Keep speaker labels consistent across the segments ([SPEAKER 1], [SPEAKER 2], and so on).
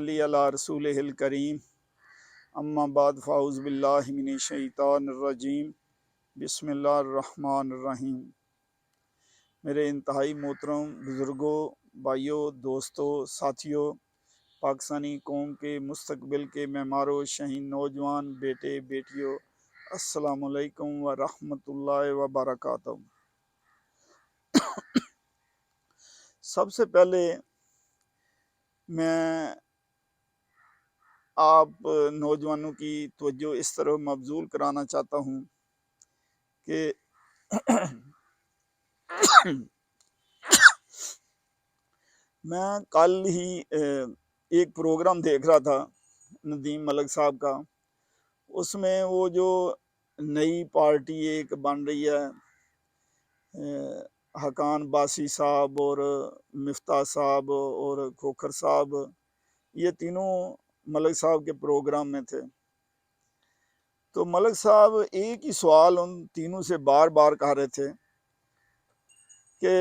[SPEAKER 1] علی رسولہ کریم اما بعد فاعوذ باللہ من الشیطان الرجیم بسم اللہ الرحمن الرحیم۔ میرے انتہائی محترم بزرگوں، بھائیوں، دوستوں، ساتھیوں، پاکستانی قوم کے مستقبل کے معماروں، شہین نوجوان بیٹے بیٹیوں، السلام علیکم ورحمۃ اللہ وبرکاتہ۔ سب سے پہلے میں آپ نوجوانوں کی توجہ اس طرح مبذول کرانا چاہتا ہوں کہ میں کل ہی ایک پروگرام دیکھ رہا تھا ندیم ملک صاحب کا۔ اس میں وہ جو نئی پارٹی ایک بن رہی ہے، حقان باسی صاحب اور مفتاح صاحب اور کھوکھر صاحب، یہ تینوں ملک صاحب کے پروگرام میں تھے۔ تو ملک صاحب ایک ہی سوال ان تینوں سے بار بار کہہ رہے تھے کہ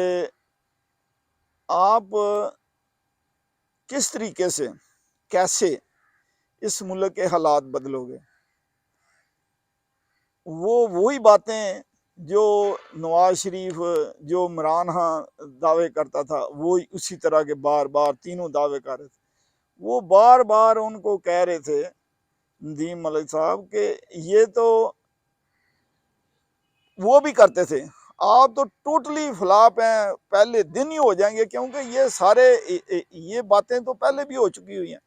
[SPEAKER 1] آپ کس طریقے سے، کیسے اس ملک کے حالات بدلو گے۔ وہی باتیں جو نواز شریف، جو عمران دعوے کرتا تھا، وہی اسی طرح کے بار بار تینوں دعوے کر رہے تھے۔ وہ بار بار ان کو کہہ رہے تھے ندیم ملک صاحب کہ یہ تو وہ بھی کرتے تھے، آپ تو ٹوٹلی فلاپ ہیں، پہلے دن ہی ہو جائیں گے، کیونکہ یہ باتیں تو پہلے بھی ہو چکی ہوئی ہیں۔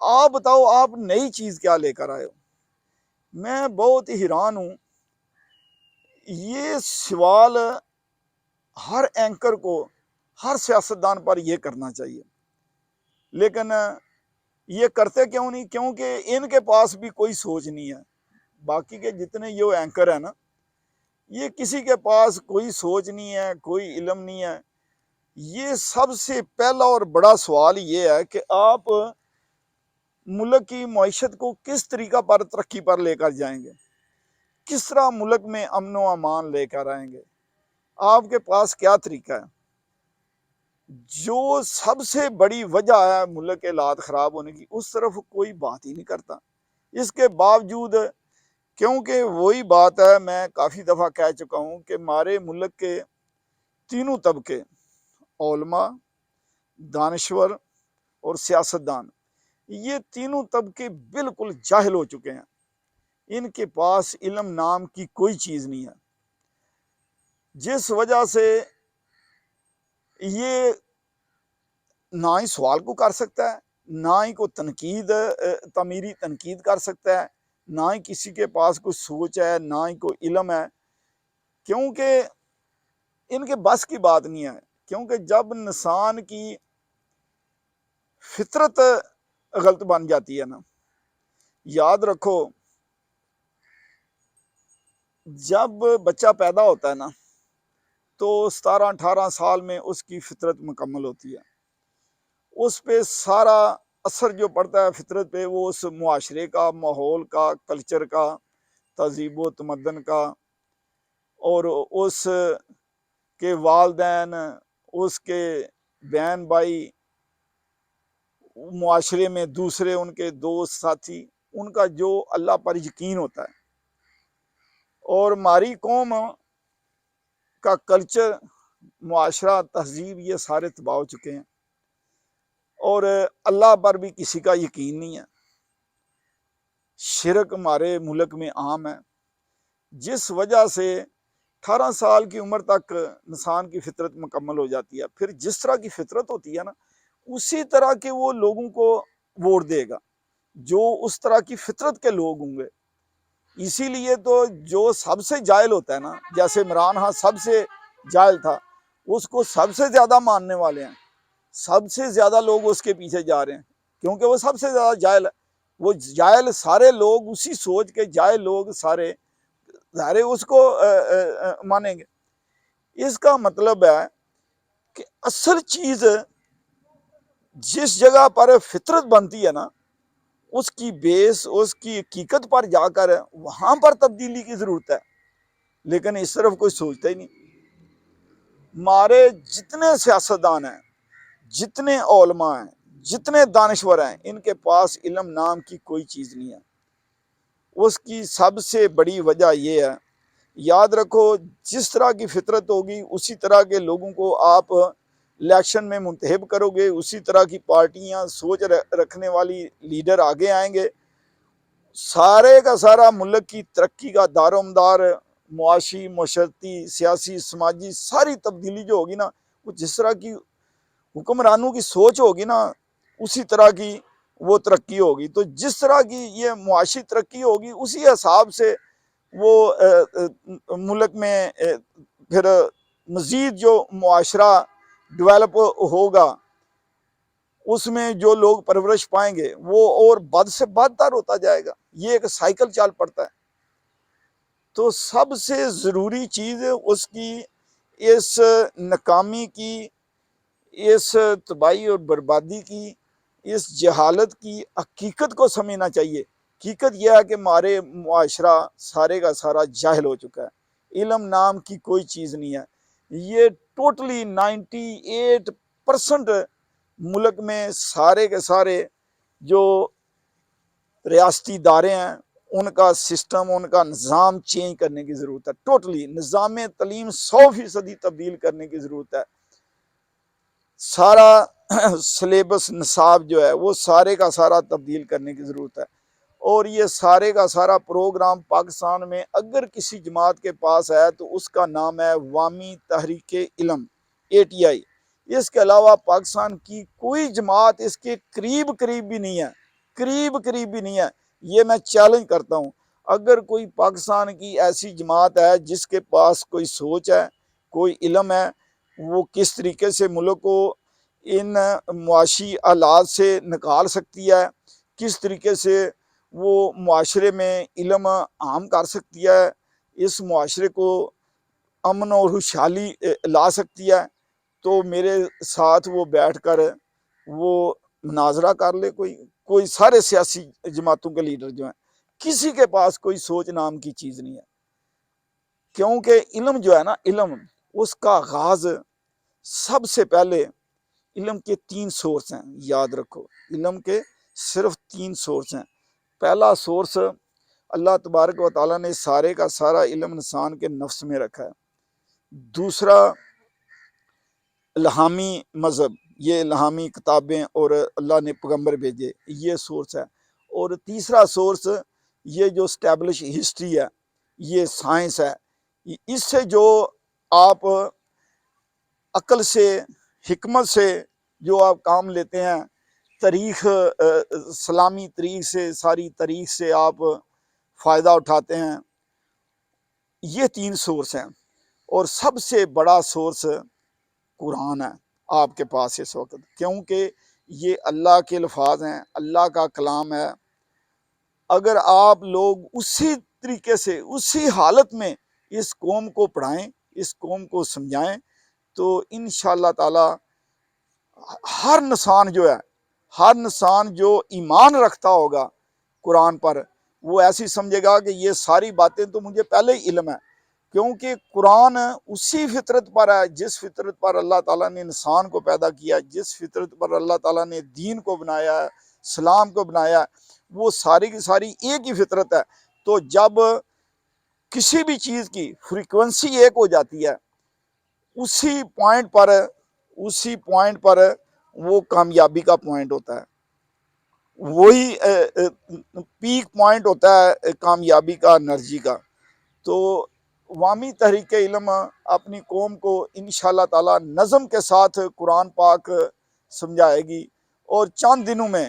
[SPEAKER 1] آپ بتاؤ آپ نئی چیز کیا لے کر آئے ہو۔ میں بہت ہی حیران ہوں۔ یہ سوال ہر اینکر کو، ہر سیاستدان پر یہ کرنا چاہیے، لیکن یہ کرتے کیوں نہیں؟ کیونکہ ان کے پاس بھی کوئی سوچ نہیں ہے۔ باقی کے جتنے یہ اینکر ہیں نا، یہ کسی کے پاس کوئی سوچ نہیں ہے، کوئی علم نہیں ہے۔ یہ سب سے پہلا اور بڑا سوال یہ ہے کہ آپ ملک کی معیشت کو کس طریقہ پر ترقی پر لے کر جائیں گے، کس طرح ملک میں امن و امان لے کر آئیں گے۔ آپ کے پاس کیا طریقہ ہے؟ جو سب سے بڑی وجہ ہے ملک کے حالات خراب ہونے کی، اس طرف کوئی بات ہی نہیں کرتا۔ اس کے باوجود، کیونکہ وہی بات ہے، میں کافی دفعہ کہہ چکا ہوں کہ ہمارے ملک کے تینوں طبقے، علماء، دانشور اور سیاستدان، یہ تینوں طبقے بالکل جاہل ہو چکے ہیں۔ ان کے پاس علم نام کی کوئی چیز نہیں ہے، جس وجہ سے یہ نہ ہی سوال کو کر سکتا ہے، نہ ہی کو تعمیری تنقید کر سکتا ہے، نہ ہی کسی کے پاس کوئی سوچ ہے، نہ ہی کوئی علم ہے، کیونکہ ان کے بس کی بات نہیں ہے۔ کیونکہ جب انسان کی فطرت غلط بن جاتی ہے نا، یاد رکھو، جب بچہ پیدا ہوتا ہے نا تو 17-18 سال میں اس کی فطرت مکمل ہوتی ہے۔ اس پہ سارا اثر جو پڑتا ہے فطرت پہ، وہ اس معاشرے کا، ماحول کا، کلچر کا، تہذیب و تمدن کا، اور اس کے والدین، اس کے بہن بھائی، معاشرے میں دوسرے ان کے دوست ساتھی، ان کا جو اللہ پر یقین ہوتا ہے۔ اور ہماری قوم کا کلچر، معاشرہ، تہذیب، یہ سارے تباہ ہو چکے ہیں، اور اللہ پر بھی کسی کا یقین نہیں ہے۔ شرک ہمارے ملک میں عام ہے، جس وجہ سے 18 سال کی عمر تک انسان کی فطرت مکمل ہو جاتی ہے۔ پھر جس طرح کی فطرت ہوتی ہے نا، اسی طرح کے وہ لوگوں کو ووٹ دے گا، جو اس طرح کی فطرت کے لوگ ہوں گے۔ اسی لیے تو جو سب سے جاہل ہوتا ہے نا، جیسے عمران سب سے جاہل تھا، اس کو سب سے زیادہ ماننے والے ہیں، سب سے زیادہ لوگ اس کے پیچھے جا رہے ہیں، کیونکہ وہ سب سے زیادہ جاہل ہے۔ وہ جاہل سارے لوگ، اسی سوچ کے جاہل لوگ سارے اس کو مانیں گے۔ اس کا مطلب ہے کہ اصل چیز جس جگہ پر فطرت بنتی ہے نا، اس کی بیس، اس کی حقیقت پر جا کر وہاں پر تبدیلی کی ضرورت ہے، لیکن اس طرف کوئی سوچتا ہی نہیں۔ ہمارے جتنے سیاستدان ہیں، جتنے علماء ہیں، جتنے دانشور ہیں ان کے پاس علم نام کی کوئی چیز نہیں ہے۔ اس کی سب سے بڑی وجہ یہ ہے، یاد رکھو جس طرح کی فطرت ہوگی اسی طرح کے لوگوں کو آپ الیکشن میں منتخب کرو گے، اسی طرح کی پارٹیاں سوچ رکھنے والی لیڈر آگے آئیں گے۔ سارے کا سارا ملک کی ترقی کا دار و مدار، معاشی، معاشرتی، سیاسی، سماجی ساری تبدیلی جو ہوگی نا، وہ جس طرح کی حکمرانوں کی سوچ ہوگی نا اسی طرح کی وہ ترقی ہوگی۔ تو جس طرح کی یہ معاشی ترقی ہوگی اسی حساب سے وہ ملک میں پھر مزید جو معاشرہ ڈیولپ ہوگا اس میں جو لوگ پرورش پائیں گے وہ اور بد سے بدتر ہوتا جائے گا۔ یہ ایک سائیکل چال پڑتا ہے۔ تو سب سے ضروری چیز اس کی اس ناکامی کی، اس تباہی اور بربادی کی، اس جہالت کی حقیقت کو سمجھنا چاہیے۔ حقیقت یہ ہے کہ ہمارے معاشرہ سارے کا سارا جاہل ہو چکا ہے، علم نام کی کوئی چیز نہیں ہے۔ یہ ٹوٹلی 98% ملک میں سارے کے سارے جو ریاستی ادارے ہیں ان کا سسٹم، ان کا نظام چینج کرنے کی ضرورت ہے۔ ٹوٹلی نظام تعلیم 100% تبدیل کرنے کی ضرورت ہے۔ سارا سلیبس نصاب جو ہے وہ سارے کا سارا تبدیل کرنے کی ضرورت ہے۔ اور یہ سارے کا سارا پروگرام پاکستان میں اگر کسی جماعت کے پاس ہے تو اس کا نام ہے عوامی تحریک علم، ATI۔ اس کے علاوہ پاکستان کی کوئی جماعت اس کے قریب بھی نہیں ہے، قریب بھی نہیں ہے۔ یہ میں چیلنج کرتا ہوں، اگر کوئی پاکستان کی ایسی جماعت ہے جس کے پاس کوئی سوچ ہے، کوئی علم ہے، وہ کس طریقے سے ملک کو ان معاشی حالات سے نکال سکتی ہے، کس طریقے سے وہ معاشرے میں علم عام کر سکتی ہے، اس معاشرے کو امن اور خوشحالی لا سکتی ہے، تو میرے ساتھ وہ بیٹھ کر وہ مناظرہ کر لے۔ کوئی سارے سیاسی جماعتوں کے لیڈر جو ہیں، کسی کے پاس کوئی سوچ نام کی چیز نہیں ہے، کیونکہ علم جو ہے نا، علم اس کا آغاز سب سے پہلے علم کے 3 سورس ہیں۔ یاد رکھو علم کے صرف 3 سورس ہیں۔ پہلا سورس اللہ تبارک و تعالیٰ نے سارے کا سارا علم انسان کے نفس میں رکھا ہے۔ دوسرا الہامی مذہب، یہ الہامی کتابیں اور اللہ نے پیغمبر بھیجے، یہ سورس ہے۔ اور تیسرا سورس یہ جو اسٹیبلش ہسٹری ہے، یہ سائنس ہے۔ اس سے جو آپ عقل سے، حکمت سے جو آپ کام لیتے ہیں، تاریخ، اسلامی تاریخ سے، ساری تاریخ سے آپ فائدہ اٹھاتے ہیں، یہ 3 سورس ہیں۔ اور سب سے بڑا سورس قرآن ہے آپ کے پاس اس وقت، کیونکہ یہ اللہ کے الفاظ ہیں، اللہ کا کلام ہے۔ اگر آپ لوگ اسی طریقے سے، اسی حالت میں اس قوم کو پڑھائیں، اس قوم کو سمجھائیں، تو انشاءاللہ تعالی ہر انسان جو ہے، ہر انسان جو ایمان رکھتا ہوگا قرآن پر، وہ ایسی سمجھے گا کہ یہ ساری باتیں تو مجھے پہلے ہی علم ہے، کیونکہ قرآن اسی فطرت پر ہے جس فطرت پر اللہ تعالیٰ نے انسان کو پیدا کیا، جس فطرت پر اللہ تعالیٰ نے دین کو بنایا ہے، اسلام کو بنایا ہے، وہ ساری کی ساری ایک ہی فطرت ہے۔ تو جب کسی بھی چیز کی فریکوینسی ایک ہو جاتی ہے، اسی پوائنٹ پر وہ کامیابی کا پوائنٹ ہوتا ہے، وہی پیک پوائنٹ ہوتا ہے کامیابی کا، انرجی کا۔ تو عوامی تحریک علم اپنی قوم کو انشاءاللہ تعالی نظم کے ساتھ قرآن پاک سمجھائے گی، اور چند دنوں میں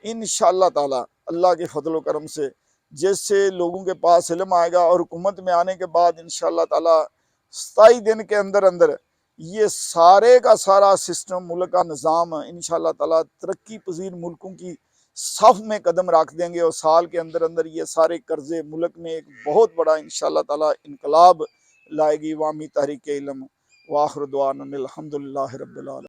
[SPEAKER 1] انشاءاللہ تعالی اللہ کے فضل و کرم سے جیسے لوگوں کے پاس علم آئے گا، اور حکومت میں آنے کے بعد انشاءاللہ تعالی 27 دن کے اندر یہ سارے کا سارا سسٹم، ملک کا نظام انشاءاللہ تعالی ترقی پذیر ملکوں کی صف میں قدم رکھ دیں گے، اور سال کے اندر یہ سارے قرضے ملک میں ایک بہت بڑا انشاءاللہ تعالی انقلاب لائے گی عوامی تحریک علم۔ وآخر دعوانا الحمدللہ رب العالمین۔